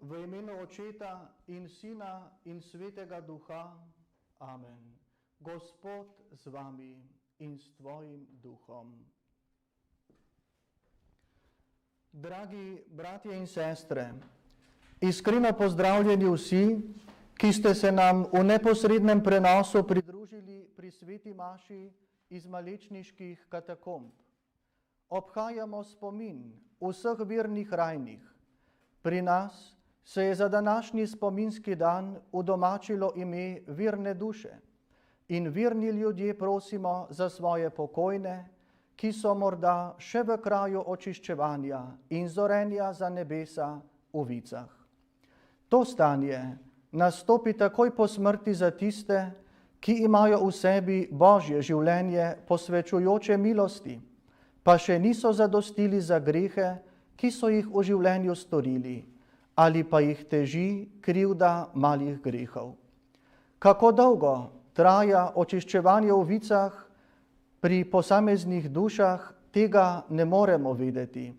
V imenu Očeta in Sina in Svetega Duha. Amen. Gospod z vami in s tvojim duhom. Dragi bratje in sestre, iskreno pozdravljeni vsi, ki ste se nam v neposrednem prenosu pridružili pri sveti maši iz malečniških katakomb. Obhajamo spomin vseh vernih rajnih. Pri nas se je za današnji spominski dan udomačilo ime verne duše in verni ljudje prosimo za svoje pokojne, ki so morda še v kraju očiščevanja in zorenja za nebesa v vicah. To stanje nastopi takoj po smrti za tiste, ki imajo v sebi Božje življenje posvečujoče milosti, pa še niso zadostili za grehe, ki so jih v življenju storili, ali pa jih teži krivda malih grehov. Kako dolgo traja očiščevanje v vicah pri posameznih dušah, tega ne moremo vedeti.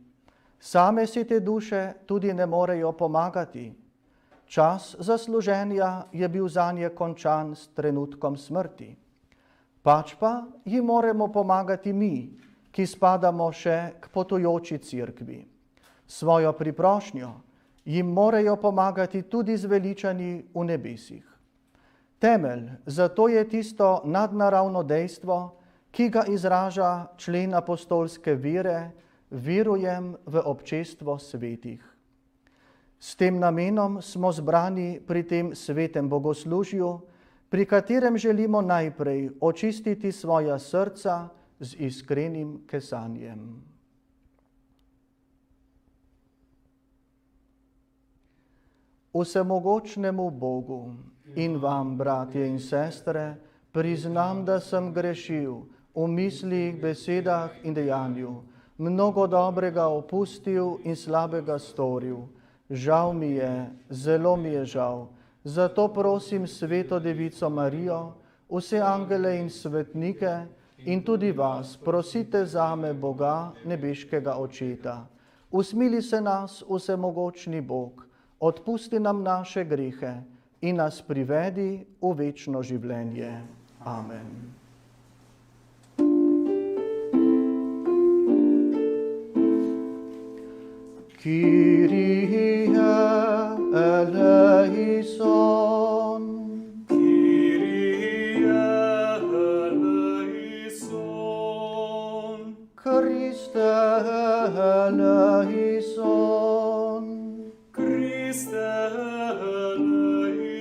Same si te duše tudi ne morejo pomagati. Čas zasluženja je bil zanje končan s trenutkom smrti. Pač pa jim moramo pomagati mi, ki spadamo še k potujoči cerkvi. Svojo priprošnjo jim morajo pomagati tudi zveličani v nebesih. Temelj za to je tisto nadnaravno dejstvo, ki ga izraža člen apostolske vere, verujem v občestvo svetih. S tem namenom smo zbrani pri tem svetem bogoslužju, pri katerem želimo najprej očistiti svoja srca z iskrenim kesanjem. Vsemogočnemu Bogu in vam, bratje in sestre, priznam, da sem grešil v mislih, besedah in dejanju, mnogo dobrega opustil in slabega storil. Žal mi je, zelo mi je žal. Zato prosim Sveto Devico Marijo, vse angele in svetnike in tudi vas, prosite zame Boga, nebeškega Očeta. Usmili se nas, vsemogočni Bog, odpusti nam naše grehe in nas privedi v večno življenje. Amen. Kyrie eleison. Kyrie eleison. Christe eleison. Christe eleison.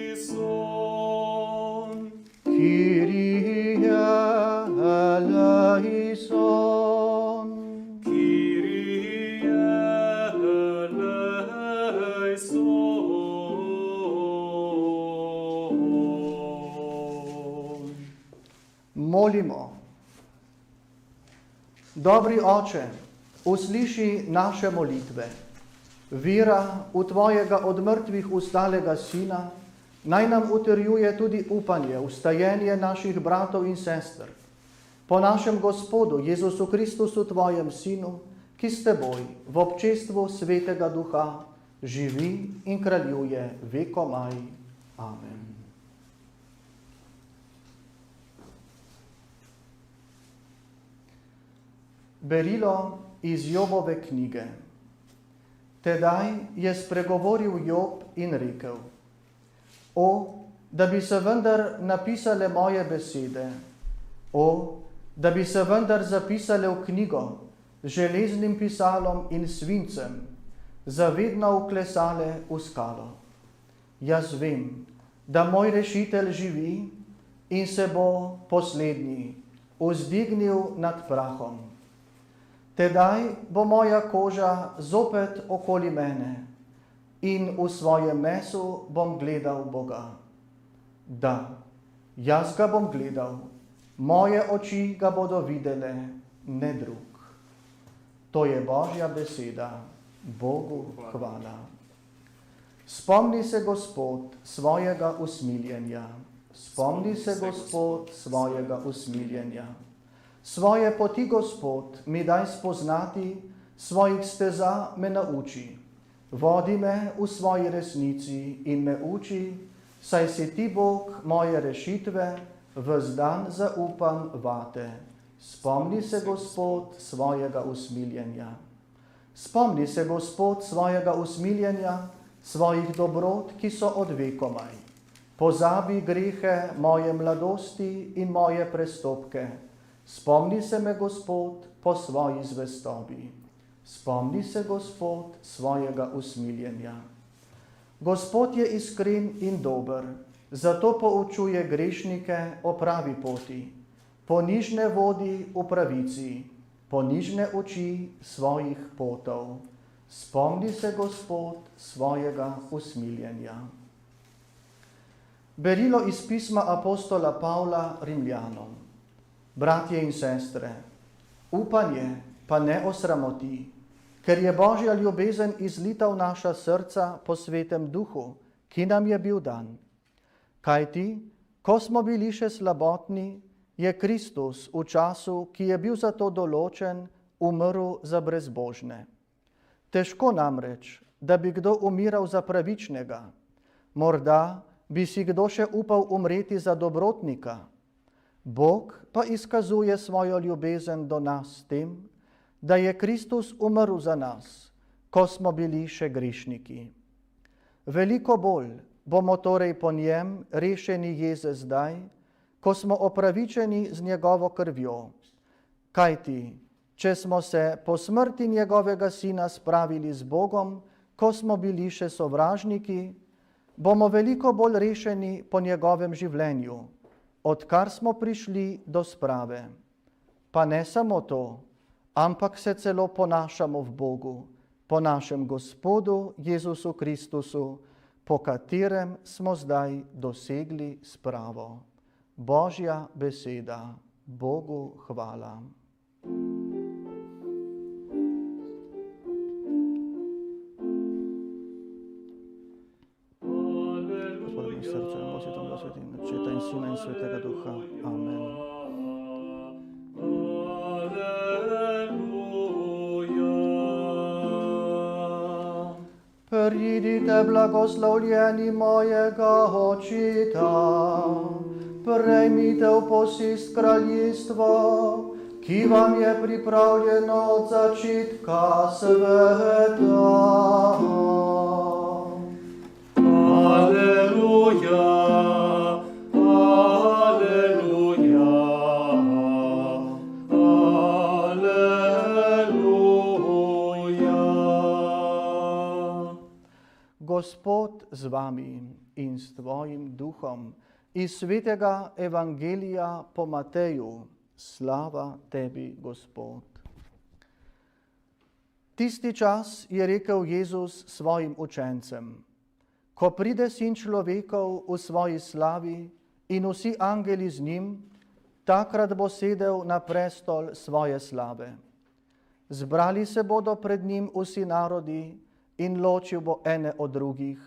Kyrie eleison. Kyrie eleison. Molimo. Dobri Oče, usliši naše molitve. Vera v tvojega od mrtvih vstalega Sina naj nam utrjuje tudi upanje, vstajenje naših bratov in sester. Po našem Gospodu Jezusu Kristusu, tvojem Sinu, ki s teboj v občestvu Svetega Duha živi in kraljuje vekomaj. Amen. Berilo iz Jobove knjige. Tedaj je spregovoril Job in rekel: O, da bi se vendar napisale moje besede, o, da bi se vendar zapisale v knjigo z železnim pisalom in svincem, zavedno vklesale v skalo. Jaz vem, da moj rešitelj živi in se bo poslednji vzdignil nad prahom. Tedaj bo moja koža zopet okoli mene in v svojem mesu bom gledal Boga. Da, jaz ga bom gledal, moje oči ga bodo videle, ne drug. To je Božja beseda, Bogu hvala. Spomni se, Gospod, svojega usmiljenja. Spomni se, Gospod, svojega usmiljenja. Svoje poti, Gospod, mi daj spoznati, svojih steza me nauči. Vodi me v svoji resnici in me uči, saj si ti Bog moje rešitve, ves dan zaupam vate. Spomni se, Gospod, svojega usmiljenja. Spomni se, Gospod, svojega usmiljenja, svojih dobrot, ki so od vekomaj. Pozabi grehe moje mladosti in moje prestopke. Spomni se me, Gospod, po svoji zvestobi. Spomni se, Gospod, svojega usmiljenja. Gospod je iskren in dober, zato poučuje grešnike o pravi poti. Ponižne vodi v pravici, ponižne oči svojih potov. Spomni se, Gospod, svojega usmiljenja. Berilo iz pisma apostola Pavla Rimljanom. Bratje in sestre, upanje pa ne osramoti, ker je Božja ljubezen izlita v naša srca po svetem duhu, ki nam je bil dan. Kajti, ko smo bili še slabotni, je Kristus v času, ki je bil za to določen, umrl za brezbožne. Težko namreč, da bi kdo umiral za pravičnega. Morda bi si kdo še upal umreti za dobrotnika. Bog pa izkazuje svojo ljubezen do nas s tem, da je Kristus umrl za nas, ko smo bili še grešniki. Veliko bolj bomo torej po njem rešeni jeze zdaj, ko smo opravičeni z njegovo krvjo. Kajti, če smo se po smrti njegovega sina spravili z Bogom, ko smo bili še sovražniki, bomo veliko bolj rešeni po njegovem življenju, odkar smo prišli do sprave. Pa ne samo to, ampak se celo ponašamo v Bogu, po našem Gospodu Jezusu Kristusu, po katerem smo zdaj dosegli spravo. Božja beseda, Bogu hvala. Gospod, v srcu in Božje tom dosvetim, Očeta in Sina in Svetega Duha. Amen. Pridite, blagoslovljeni mojega Očeta, prejmite v posest kraljestvo, ki vam je pripravljeno od začetka sveta. Aleluja, aleluja, aleluja. Gospod z vami in s tvojim duhom, iz svetega evangelija po Mateju, slava tebi, Gospod. Tisti čas je rekel Jezus svojim učencem: ko pride Sin človekov v svoji slavi in vsi angeli z njim, takrat bo sedel na prestol svoje slave. Zbrali se bodo pred njim vsi narodi in ločil bo ene od drugih,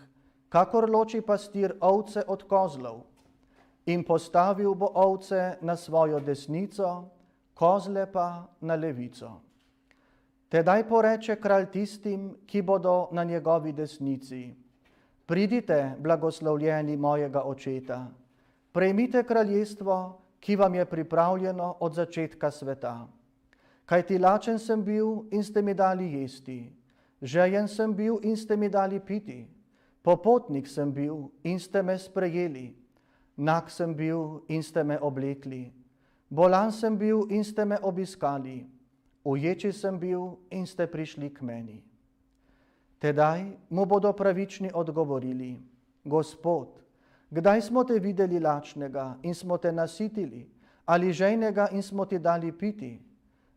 kakor loči pastir ovce od kozlov. In postavil bo ovce na svojo desnico, kozle pa na levico. Tedaj poreče kralj tistim, ki bodo na njegovi desnici: pridite, blagoslovljeni mojega Očeta, prejmite kraljestvo, ki vam je pripravljeno od začetka sveta. Kajti lačen sem bil in ste mi dali jesti, žejen sem bil in ste mi dali piti, popotnik sem bil in ste me sprejeli, nag sem bil in ste me oblekli, bolan sem bil in ste me obiskali, uječi sem bil in ste prišli k meni. Tedaj mu bodo pravični odgovorili: Gospod, kdaj smo te videli lačnega in smo te nasitili, ali žejnega in smo ti dali piti?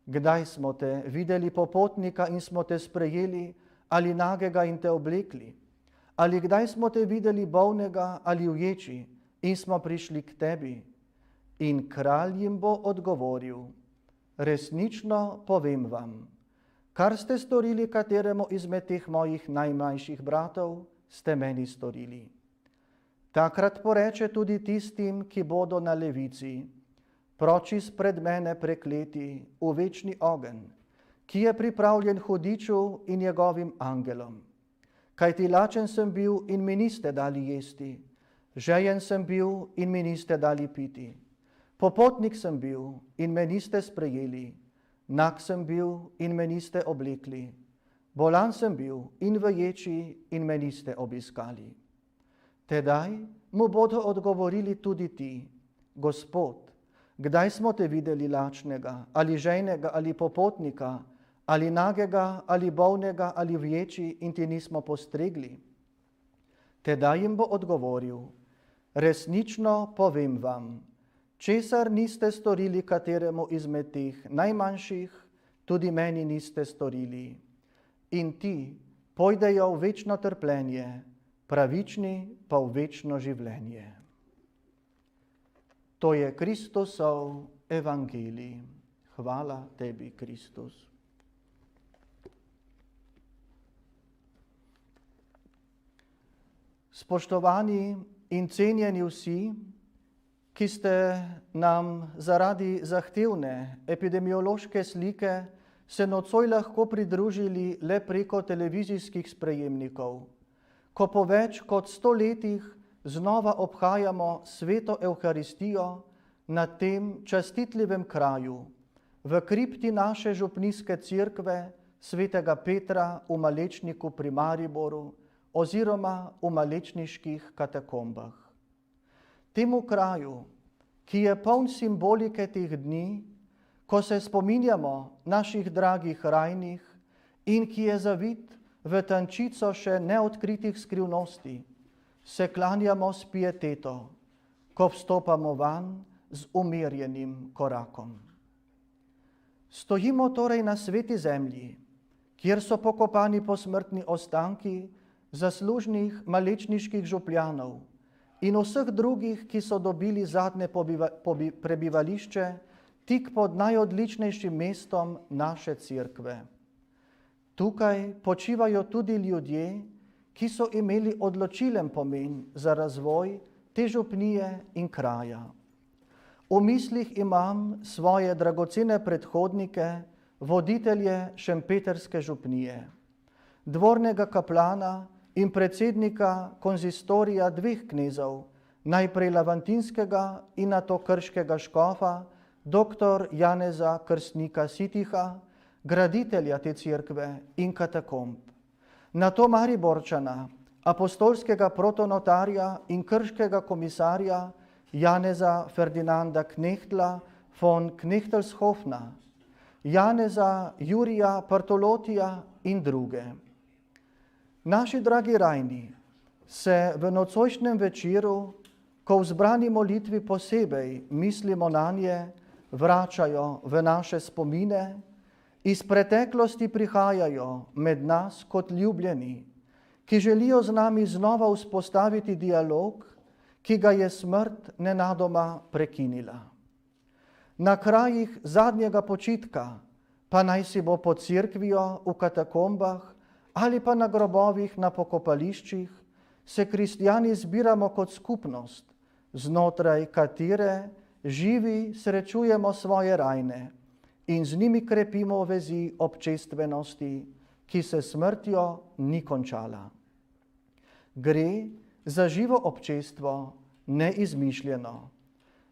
Kdaj smo te videli popotnika in smo te sprejeli, ali nagega in te oblekli? Ali kdaj smo te videli bolnega ali uječi in smo prišli k tebi? In kralj jim bo odgovoril: resnično povem vam, kar ste storili kateremu izmed teh mojih najmlajših bratov, ste meni storili. Takrat poreče tudi tistim, ki bodo na levici: proč izpred mene prekleti v večni ogenj, ki je pripravljen hudiču in njegovim angelom. kajti lačen sem bil in mi niste dali jesti, žejen sem bil in mi niste dali piti, popotnik sem bil in me niste sprejeli, nag sem bil in me niste oblekli, bolan sem bil in v ječi in me niste obiskali. Tedaj mu bodo odgovorili tudi ti: Gospod, kdaj smo te videli lačnega, ali žejnega, ali popotnika, ali nagega, ali bolnega, ali v ječi in ti nismo postregli? Tedaj jim bo odgovoril: resnično povem vam, česar niste storili kateremu izmed teh najmanjših, tudi meni niste storili. In ti pojdejo v večno trpljenje, pravični pa v večno življenje. To je Kristusov evangelij. Hvala tebi, Kristus. Spoštovani in cenjeni vsi, ki ste nam zaradi zahtevne epidemiološke slike se nocoj lahko pridružili le preko televizijskih sprejemnikov, ko po več kot 100 letih znova obhajamo sveto Evharistijo na tem častitljivem kraju, v kripti naše župnijske cerkve svetega Petra v Malečniku pri Mariboru oziroma v malečniških katakombah. Temu kraju, ki je poln simbolike teh dni, ko se spominjamo naših dragih rajnih in ki je zavit v tančico še neodkritih skrivnosti, se klanjamo s pieteto, ko vstopamo van z umirjenim korakom. Stojimo torej na sveti zemlji, kjer so pokopani posmrtni ostanki zaslužnih malečniških župljanov in vseh drugih, ki so dobili zadnje prebivališče tik pod najodličnejšim mestom naše cerkve. Tukaj počivajo tudi ljudje, ki so imeli odločilen pomen za razvoj te župnije in kraja. V mislih imam svoje dragocene predhodnike, voditelje šempetrske župnije, dvornega kaplana in predsednika konzistorija dveh knezov, najprej lavantinskega in nato krškega škofa, dr. Janeza Krstnika Sitiha, graditelja te cerkve in katakomb, nato Mariborčana, apostolskega protonotarja in krškega komisarja Janeza Ferdinanda Knechtla von Knechtelshofna, Janeza Jurija Partolotija in druge. Naši dragi rajni se v nocojšnjem večeru, ko v zbrani molitvi posebej mislimo nanje, vračajo v naše spomine, iz preteklosti prihajajo med nas kot ljubljeni, ki želijo z nami znova vzpostaviti dialog, ki ga je smrt nenadoma prekinila. Na krajih zadnjega počitka, pa naj si bo pod cerkvijo v katakombah ali pa na grobovih na pokopališčih, se kristjani zbiramo kot skupnost, znotraj katere živi srečujemo svoje rajne in z njimi krepimo vezi občestvenosti, ki se smrtjo ni končala. Gre za živo občestvo, neizmišljeno.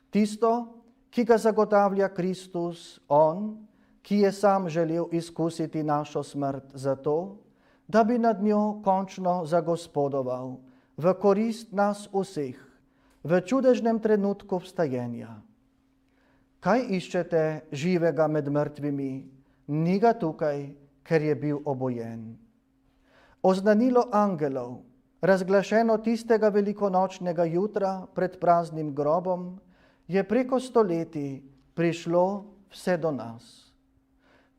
Tisto, ki ga zagotavlja Kristus, on, ki je sam želel izkusiti našo smrt zato, da bi nad njo končno zagospodoval v korist nas vseh, v čudežnem trenutku vstajenja. Kaj iščete živega med mrtvimi? Ni ga tukaj, ker je bil obojen. Oznanilo angelov, razglašeno tistega velikonočnega jutra pred praznim grobom, je preko stoletij prišlo vse do nas.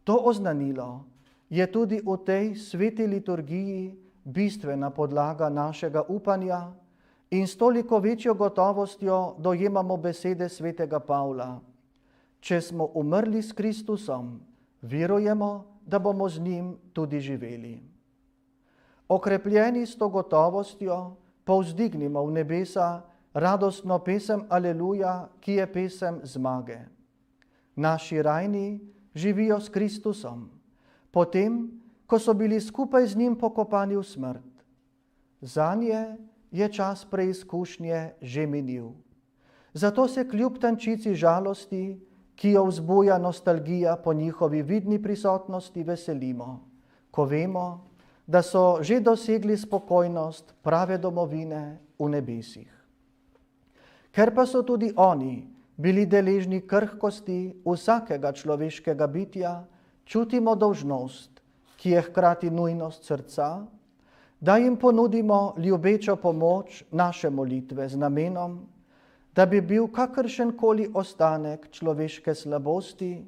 To oznanilo je tudi v tej sveti liturgiji bistvena podlaga našega upanja in s toliko večjo gotovostjo dojemamo besede svetega Pavla. Če smo umrli s Kristusom, verujemo, da bomo z njim tudi živeli. Okrepljeni s to gotovostjo povzdignimo v nebesa radostno pesem Aleluja, ki je pesem zmage. Naši rajni živijo s Kristusom, potem, ko so bili skupaj z njim pokopani v smrt, Zanje je čas preizkušnje že minil. Zato se kljub tančici žalosti, ki jo vzbuja nostalgija po njihovi vidni prisotnosti, veselimo, ko vemo, da so že dosegli spokojnost prave domovine v nebesih. Ker pa so tudi oni bili deležni krhkosti vsakega človeškega bitja, čutimo dolžnost, ki je hkrati nujnost srca, da jim ponudimo ljubečo pomoč naše molitve z namenom, da bi bil kakršenkoli ostanek človeške slabosti,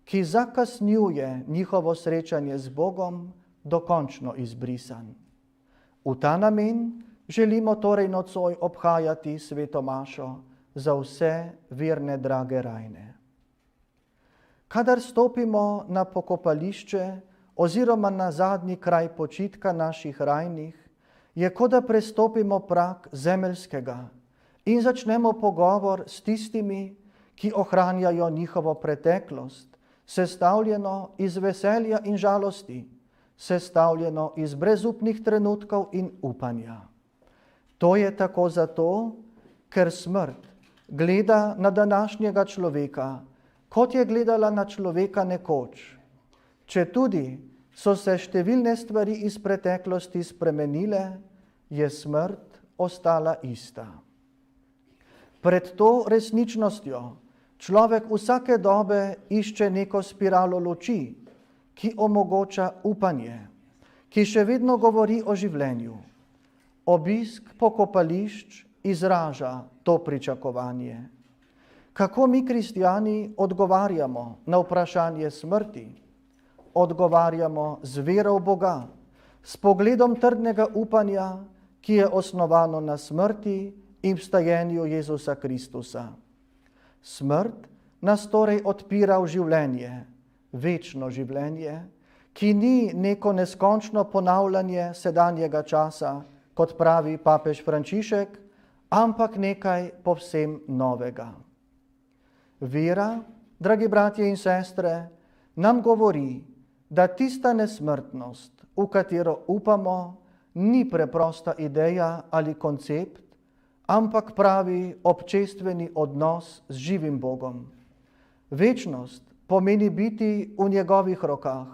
ki zakasnjuje njihovo srečanje z Bogom, dokončno izbrisan. V ta namen želimo torej nocoj obhajati sveto mašo za vse verne drage rajne. Kadar stopimo na pokopališče oziroma na zadnji kraj počitka naših rajnih, je kot da prestopimo prag zemeljskega in začnemo pogovor s tistimi, ki ohranjajo njihovo preteklost, sestavljeno iz veselja in žalosti, sestavljeno iz brezupnih trenutkov in upanja. To je tako zato, ker smrt gleda na današnjega človeka, kot je gledala na človeka nekoč. Četudi so se številne stvari iz preteklosti spremenile, je smrt ostala ista. Pred to resničnostjo človek vsake dobe išče neko spiralo luči, ki omogoča upanje, ki še vedno govori o življenju. Obisk pokopališč izraža to pričakovanje. Kako mi, kristjani, odgovarjamo na vprašanje smrti? Odgovarjamo z vero v Boga, s pogledom trdnega upanja, ki je osnovano na smrti in vstajenju Jezusa Kristusa. Smrt nas torej odpira v življenje, večno življenje, ki ni neko neskončno ponavljanje sedanjega časa, kot pravi papež Frančišek, ampak nekaj povsem novega. Vera, dragi bratje in sestre, nam govori, da tista nesmrtnost, v katero upamo, ni preprosta ideja ali koncept, ampak pravi občestveni odnos z živim Bogom. Večnost pomeni biti v njegovih rokah,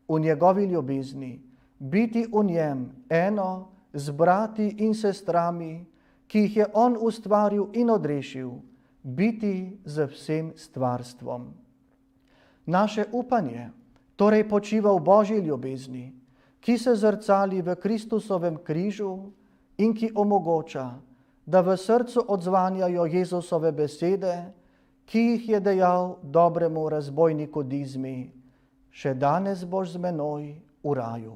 v njegovi ljubezni, biti v njem eno z brati in sestrami, ki jih je on ustvaril in odrešil, biti z vsem stvarstvom. Naše upanje torej počiva v Božji ljubezni, ki se zrcali v Kristusovem križu in ki omogoča, da v srcu odzvanjajo Jezusove besede, ki jih je dejal dobremu razbojniku Dizmi: še danes boš z menoj v raju.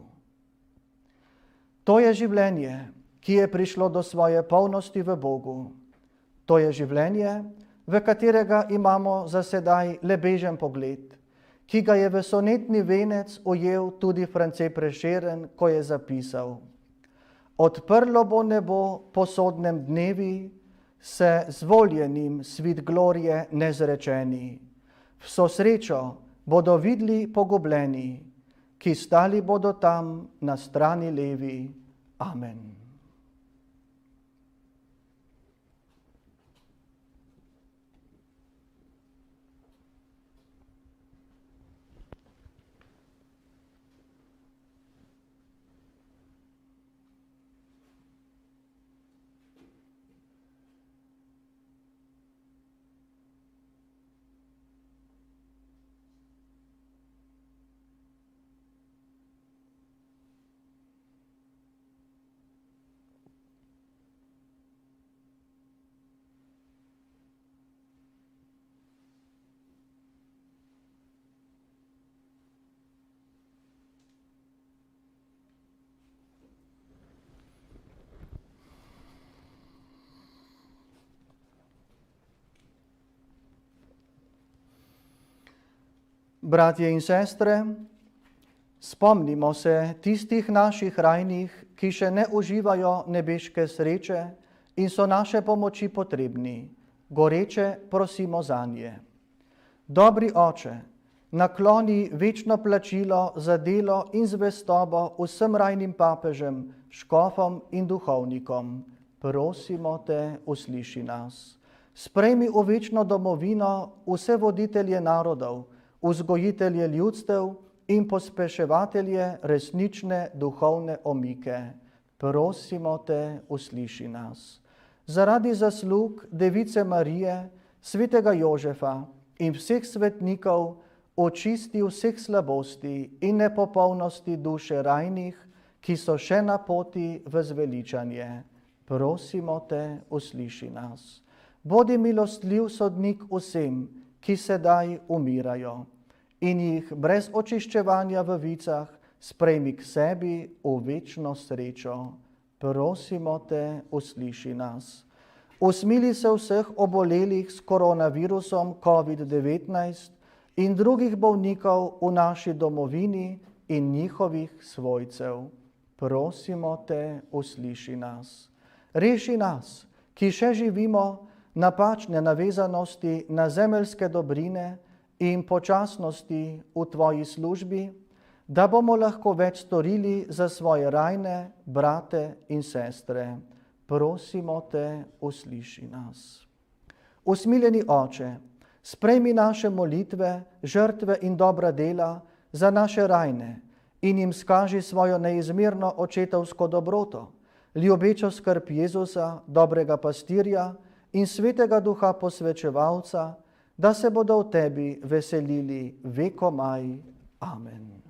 To je življenje, ki je prišlo do svoje polnosti v Bogu. To je življenje, v katerega imamo za sedaj le bežen pogled, ki ga je v sonetni venec ujel tudi France Prešeren, ko je zapisal: odprlo bo nebo po sodnem dnevi, se zvoljenim svit glorije nezrečeni. Vso srečo bodo vidli pogubljeni, ki stali bodo tam na strani levi. Amen. Bratje in sestre, spomnimo se tistih naših rajnih, ki še ne uživajo nebeške sreče in so naše pomoči potrebni. Goreče prosimo zanje. Dobri Oče, nakloni večno plačilo za delo in zvestobo vsem rajnim papežem, škofom in duhovnikom. Prosimo te, usliši nas. Sprejmi v večno domovino vse voditelje narodov, vzgojitelje ljudstev in pospeševatelje resnične duhovne omike. Prosimo te, usliši nas. Zaradi zaslug Device Marije, svetega Jožefa in vseh svetnikov, očisti vseh slabosti in nepopolnosti duše rajnih, ki so še na poti v zveličanje. Prosimo te, usliši nas. Bodi milostljiv sodnik vsem, ki sedaj umirajo, in jih brez očiščevanja v vicah sprejmi k sebi v večno srečo. Prosimo te, usliši nas. Usmili se vseh obolelih s koronavirusom COVID-19 in drugih bolnikov v naši domovini in njihovih svojcev. Prosimo te, usliši nas. Reši nas, ki še živimo, napačne navezanosti na zemeljske dobrine in počasnosti v tvoji službi, da bomo lahko več storili za svoje rajne brate in sestre. Prosimo te, usliši nas. Usmiljeni Oče, sprejmi naše molitve, žrtve in dobra dela za naše rajne in jim skaži svojo neizmerno očetovsko dobroto, ljubečo skrb Jezusa, dobrega pastirja in svetega duha posvečevalca, da se bodo v tebi veselili vekomaj. Amen.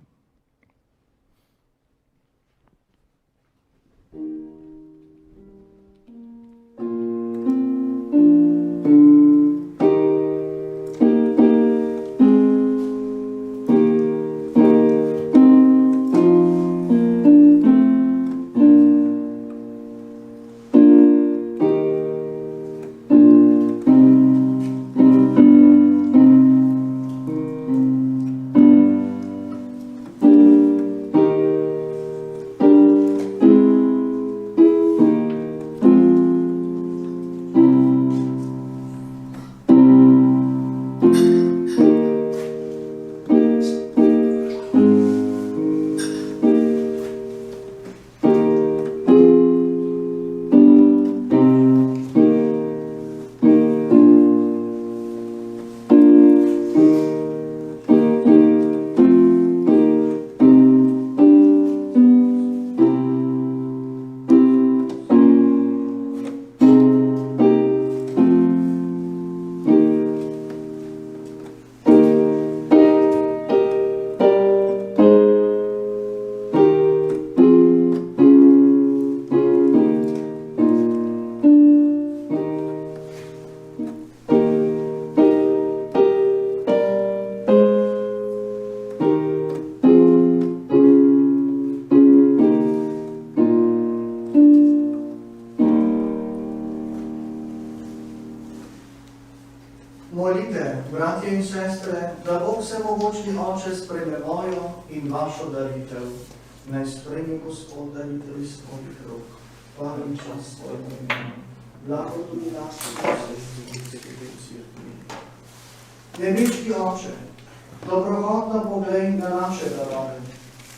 Molite, bratje in sestre, da Bog vsemogočni Oče sprejme mojo in vašo daritev. Naj sprejme Gospod daritev iz tvojih rok. Hvala in čast tvojemu imenu. Blago tudi nas in vseh. Nebeški Oče, dobrohotno poglej na naše darove.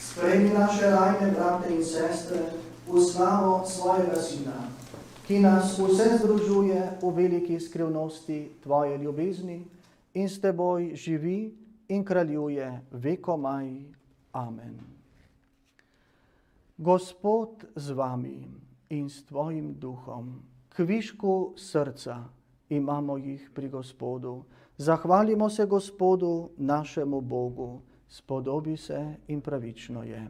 Sprejmi naše rajne brate in sestre v slavo svojega Sina, ki nas vse združuje v veliki skrivnosti tvoje ljubezni in s teboj živi in kraljuje vekomaj. Amen. Gospod z vami in s tvojim duhom, kvišku srca imamo jih pri Gospodu. Zahvalimo se Gospodu, našemu Bogu, spodobi se in pravično je.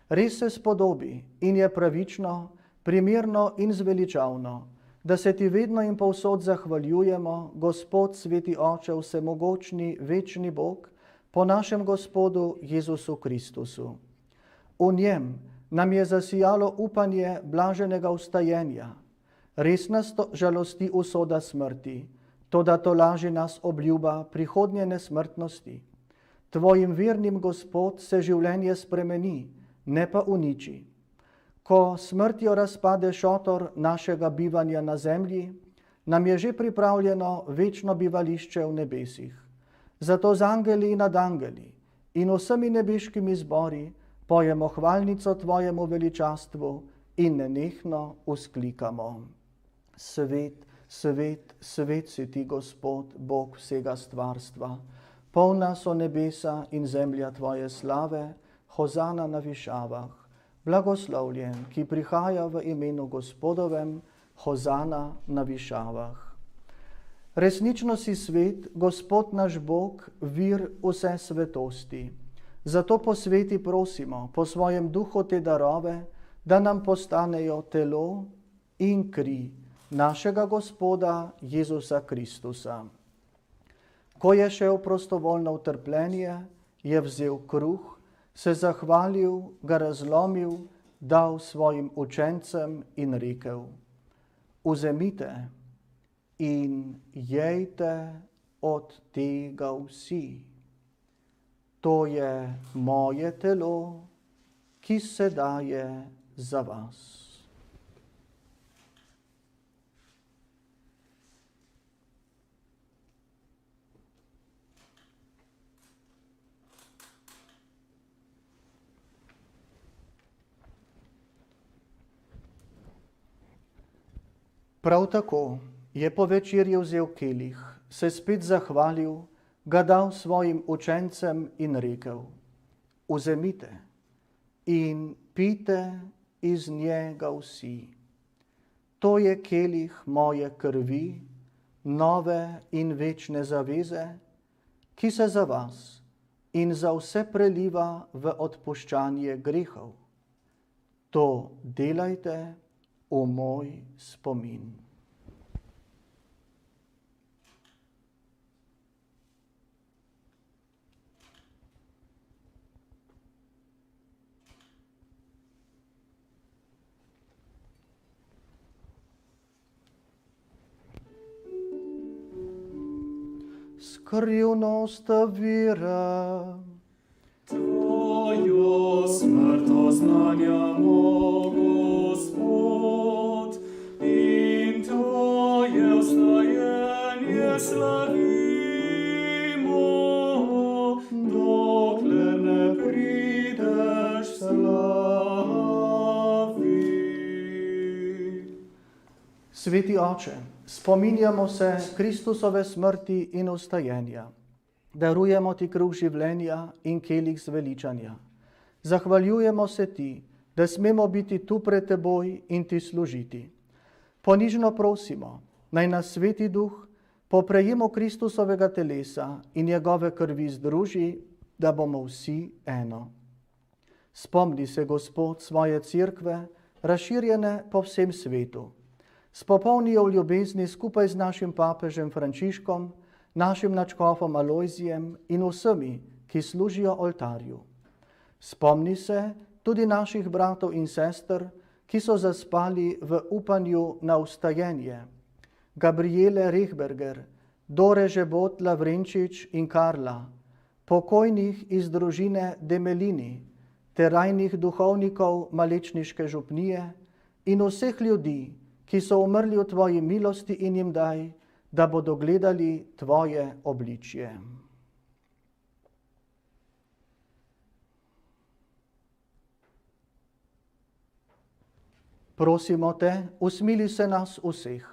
Res se spodobi in je pravično, primerno in zveličavno, da se ti vedno in povsod zahvaljujemo, Gospod, sveti Oče, vsemogočni, večni Bog, po našem Gospodu Jezusu Kristusu. V njem nam je zasijalo upanje blaženega vstajenja. Res nas to žalosti usoda smrti, toda tolaži nas obljuba prihodnje nesmrtnosti. Tvojim vernim, Gospod, se življenje spremeni, ne pa uniči. Ko smrtjo razpade šotor našega bivanja na zemlji, nam je že pripravljeno večno bivališče v nebesih. Zato z angeli in nad angeli in vsemi nebeškimi zbori pojemo hvalnico tvojemu veličastvu in nenehno vzklikamo: Svet, svet, svet si ti, Gospod, Bog vsega stvarstva. Polna so nebesa in zemlja tvoje slave, hozana na višavah. Blagoslovljen, ki prihaja v imenu Gospodovem, hozana na višavah. Resnično si svet, Gospod naš Bog, vir vse svetosti. Zato po sveti prosimo, po svojem duhu te darove, da nam postanejo telo in kri našega Gospoda Jezusa Kristusa. Ko je šel prostovoljno v trpljenje, je vzel kruh, se zahvalil, ga razlomil, dal svojim učencem in rekel: Vzemite in jejte od tega vsi. To je moje telo, ki se daje za vas. Prav tako je po večerji vzel kelih, se spet zahvalil, ga dal svojim učencem in rekel: Vzemite in pijte iz njega vsi. To je kelih moje krvi, nove in večne zaveze, ki se za vas in za vse preliva v odpuščanje grehov. To delajte v moj spomin. Skrivnost vira. Tvojo smrto znanjamo, Gospod, in Tvoje vstajenje slavimo, dokler ne prideš slavi. Sveti Oče, spominjamo se Kristusove smrti in vstajenja. Darujemo ti kruh življenja in kelih zveličanja. Zahvaljujemo se ti, da smemo biti tu pred teboj in ti služiti. Ponižno prosimo, naj nas Sveti Duh po prejemu Kristusovega telesa in njegove krvi združi, da bomo vsi eno. Spomni se, Gospod, svoje cerkve, razširjene po vsem svetu. Spopolni jo v ljubezni skupaj z našim papežem Frančiškom, našim nadškofom Alojzijem in vsemi, ki služijo oltarju. Spomni se tudi naših bratov in sester, ki so zaspali v upanju na vstajenje. Gabriele Rehberger, Dore Žebot Lavrenčič in Karla, pokojnih iz družine Demelini, terajnih duhovnikov Malečniške župnije in vseh ljudi, ki so umrli v tvoji milosti in jim daj, da bodo gledali tvoje obličje. Prosimo te, usmili se nas vseh,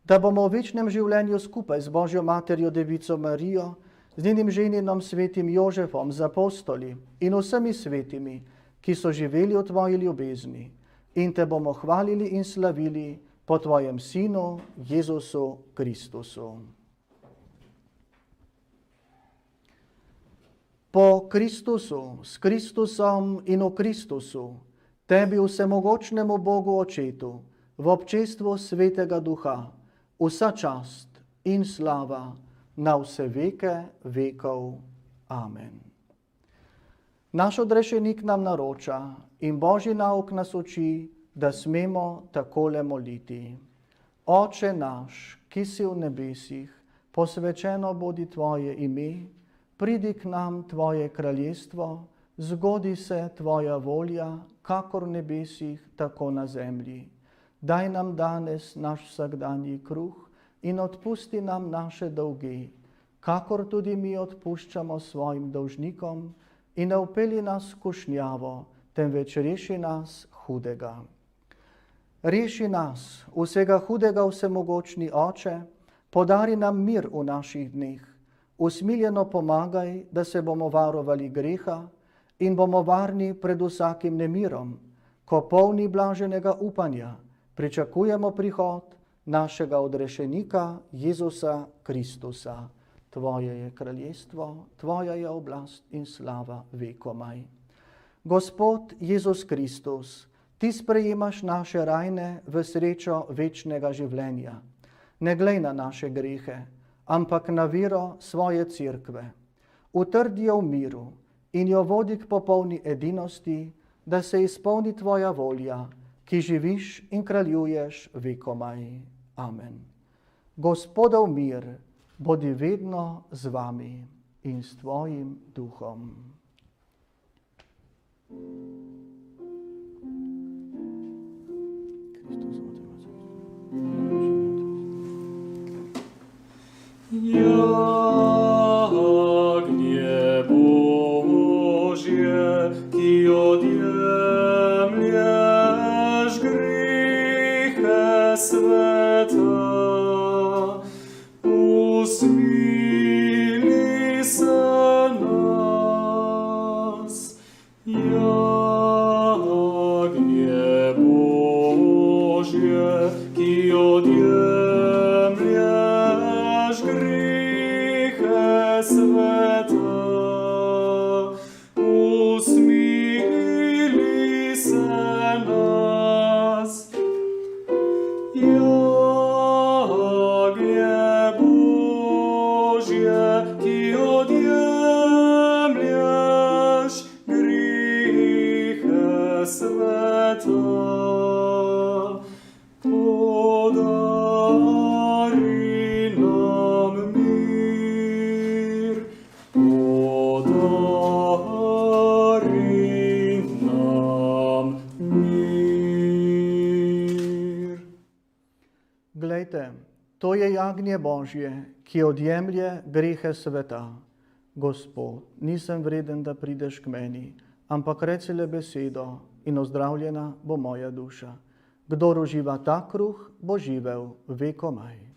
da bomo v večnem življenju skupaj z Božjo materjo Devico Marijo, z njenim ženinom svetim Jožefom, z apostoli in vsemi svetimi, ki so živeli v tvoji ljubezni, in te bomo hvalili in slavili po tvojem Sinu, Jezusu Kristusu. Po Kristusu, s Kristusom in v Kristusu, tebi vsemogočnemu Bogu Očetu, v občestvu Svetega Duha, vsa čast in slava na vse veke vekov. Amen. Naš odrešenik nam naroča in Božji nauk nas uči, da smemo takole moliti. Oče naš, ki si v nebesih, posvečeno bodi tvoje ime, pridi k nam tvoje kraljestvo, zgodi se tvoja volja, kakor v nebesih, tako na zemlji. Daj nam danes naš vsakdanji kruh in odpusti nam naše dolge, kakor tudi mi odpuščamo svojim dolžnikom in ne vpelji nas v kušnjavo, temveč reši nas hudega. Reši nas vsega hudega, vsemogočni Oče, podari nam mir v naših dneh, usmiljeno pomagaj, da se bomo varovali greha in bomo varni pred vsakim nemirom, ko polni blaženega upanja pričakujemo prihod našega odrešenika Jezusa Kristusa. Tvoje je kraljestvo, tvoja je oblast in slava vekomaj. Gospod Jezus Kristus, ti sprejemaš naše rajne v srečo večnega življenja. Ne glej na naše grehe, ampak na vero svoje cerkve. Utrdi jo v miru in jo vodi k popolni edinosti, da se izpolni tvoja volja, ki živiš in kraljuješ vekomaj. Amen. Gospodov mir bodi vedno z vami in s tvojim duhom. Jagnie Božie, ki odjemlješ grieche sveta, usmili se nas. Jagnie Božie, ki odjemlješ grieche sveta, usmili se nas. Jagnie Božie, ki odjemlješ grieche sveta, podari nam mir, podari nam mir. Glejte, to je jagnje Božje, ki odjemlje grehe sveta. Gospod, nisem vreden, da prideš k meni, ampak reci le besedo in ozdravljena bo moja duša. Kdor uživa ta kruh, bo živel vekomaj.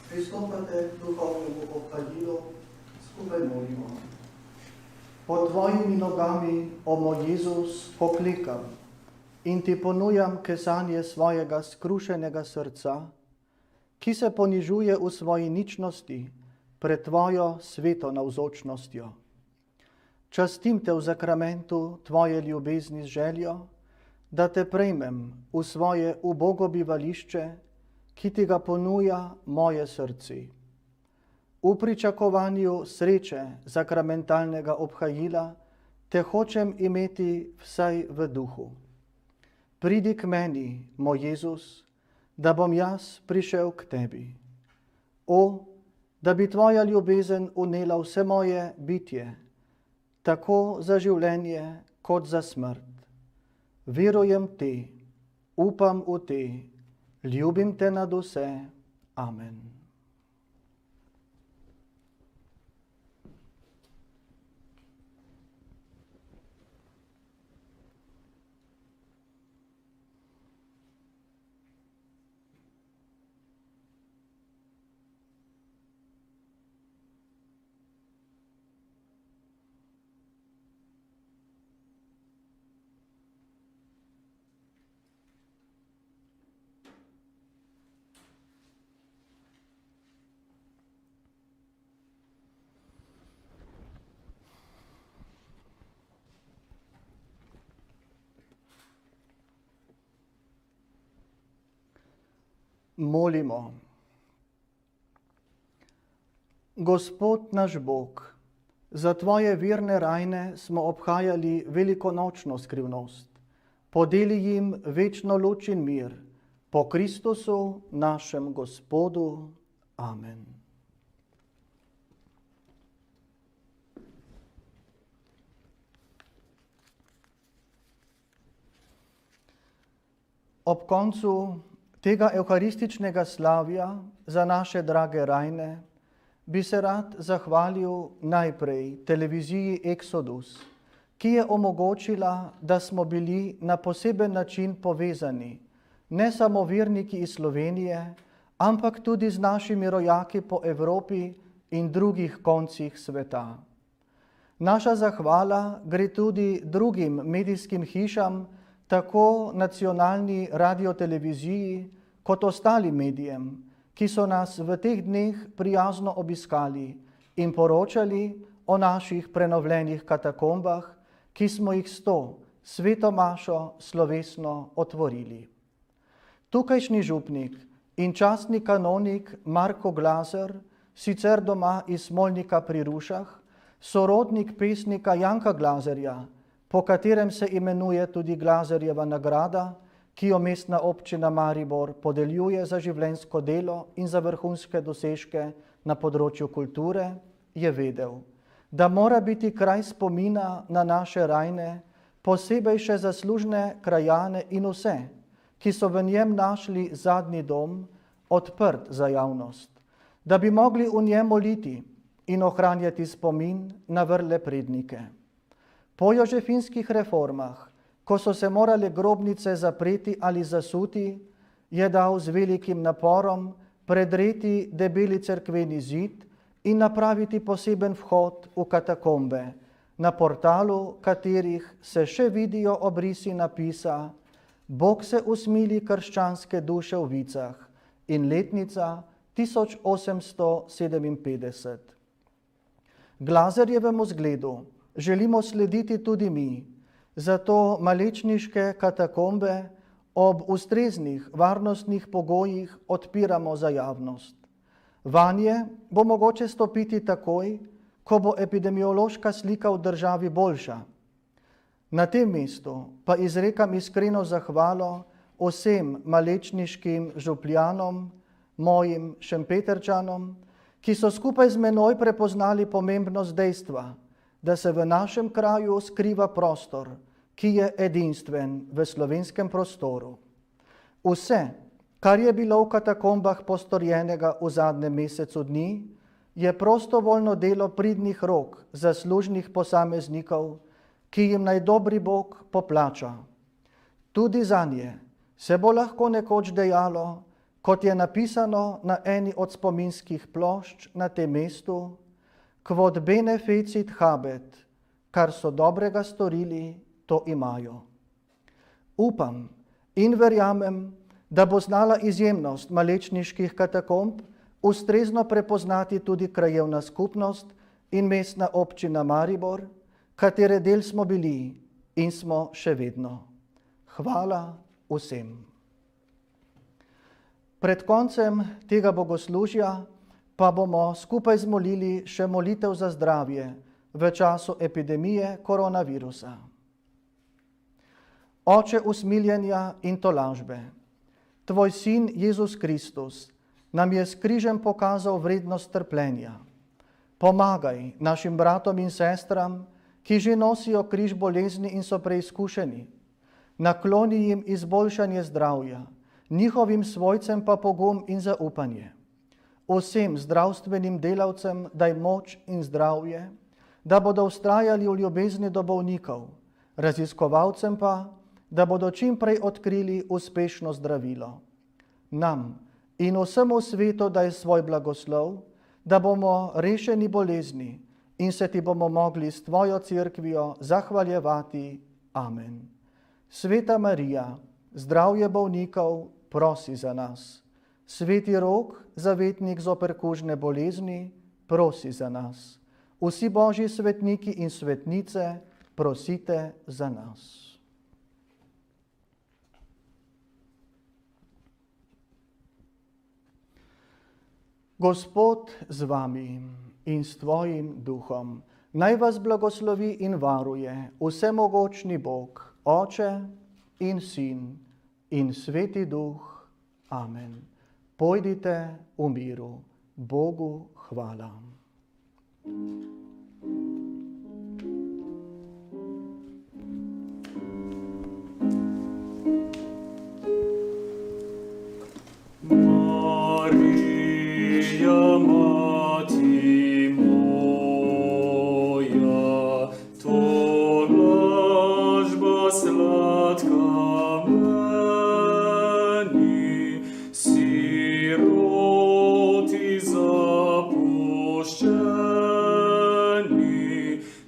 Pristopate k duhovnemu obhadilu, skupaj molimo. Pod tvojimi nogami, o moj Jezus, poklekam in ti ponujam kesanje svojega skrušenega srca, ki se ponižuje v svoji ničnosti pred tvojo sveto navzočnostjo. Častim te v zakramentu tvoje ljubezni z željo, da te prejmem v svoje ubogo bivališče, ki ti ga ponuja moje srce. V pričakovanju sreče sakramentalnega obhajila te hočem imeti vsaj v duhu. Pridi k meni, moj Jezus, da bom jaz prišel k tebi. O, da bi tvoja ljubezen unela vse moje bitje, tako za življenje kot za smrt. Verujem te, upam v te, ljubim te nad vse. Amen. Molimo. Gospod naš Bog, za tvoje verne rajne smo obhajali velikonočno skrivnost. Podeli jim večno luč in mir, po Kristusu našem Gospodu. Amen. Ob koncu tega evharističnega slavja za naše drage rajne bi se rad zahvalil najprej televiziji Exodus, ki je omogočila, da smo bili na poseben način povezani, ne samo verniki iz Slovenije, ampak tudi z našimi rojaki po Evropi in drugih koncih sveta. Naša zahvala gre tudi drugim medijskim hišam, tako nacionalni radioteleviziji kot ostalim medijem, ki so nas v teh dneh prijazno obiskali in poročali o naših prenovljenih katakombah, ki smo jih s to sveto mašo slovesno otvorili. Tukajšnji župnik in častni kanonik Marko Glaser, sicer doma iz Smolnika pri Rušah, sorodnik pesnika Janka Glazerja, po katerem se imenuje tudi Glazerjeva nagrada, ki jo mestna občina Maribor podeljuje za življenjsko delo in za vrhunske dosežke na področju kulture, je vedel, da mora biti kraj spomina na naše rajne, posebej še zaslužne krajane in vse, ki so v njem našli zadnji dom, odprt za javnost, da bi mogli v njem moliti in ohranjati spomin na vrle prednike. Po jožefinskih reformah, ko so se morale grobnice zapreti ali zasuti, je dal z velikim naporom predreti debeli cerkveni zid in napraviti poseben vhod v katakombe, na portalu katerih se še vidijo obrisi napisa Bog se usmili krščanske duše v Vicah in letnica 1857. Glazerjevemu zgledu želimo slediti tudi mi, zato malečniške katakombe ob ustreznih varnostnih pogojih odpiramo za javnost. Vanje bo mogoče stopiti takoj, ko bo epidemiološka slika v državi boljša. Na tem mestu pa izrekam iskreno zahvalo vsem malečniškim župljanom, mojim Šempeterčanom, ki so skupaj z menoj prepoznali pomembnost dejstva, da se v našem kraju skriva prostor, ki je edinstven v slovenskem prostoru. Vse, kar je bilo v katakombah postorjenega v zadnjem mesecu dni, je prostovoljno delo pridnih rok zaslužnih posameznikov, ki jim naj dobri Bog poplača. Tudi zanje se bo lahko nekoč dejalo, kot je napisano na eni od spominskih plošč na tem mestu, quod bene fecit habet, kar so dobrega storili, to imajo. Upam in verjamem, da bo znala izjemnost malečniških katakomb ustrezno prepoznati tudi krajevna skupnost in mestna občina Maribor, katere del smo bili in smo še vedno. Hvala vsem. Pred koncem tega bogoslužja pa bomo skupaj zmolili še molitev za zdravje v času epidemije koronavirusa. Oče usmiljenja in tolažbe, Tvoj sin Jezus Kristus nam je s križem pokazal vrednost trpljenja. Pomagaj našim bratom in sestram, ki že nosijo križ bolezni in so preizkušeni. Nakloni jim izboljšanje zdravja, njihovim svojcem pa pogum in zaupanje. Vsem zdravstvenim delavcem daj moč in zdravje, da bodo vztrajali v ljubezni do bolnikov, raziskovalcem pa, da bodo čim prej odkrili uspešno zdravilo. Nam in vsemu svetu daj svoj blagoslov, da bomo rešeni bolezni in se ti bomo mogli s tvojo cerkvijo zahvaljevati. Amen. Sveta Marija, zdravje bolnikov, prosi za nas. Sveti Rok, zavetnik zoper kužne bolezni, prosi za nas. Vsi božji svetniki in svetnice, prosite za nas. Gospod z vami in s tvojim duhom, naj vas blagoslovi in varuje vsemogočni Bog, Oče in Sin in Sveti Duh. Amen. Pojdite v miru. Bogu hvala. Mati moja, tolažba slatka meni, siroti zapuščeni,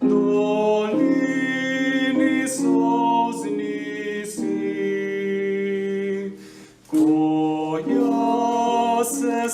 dolini solzni si, ko ja se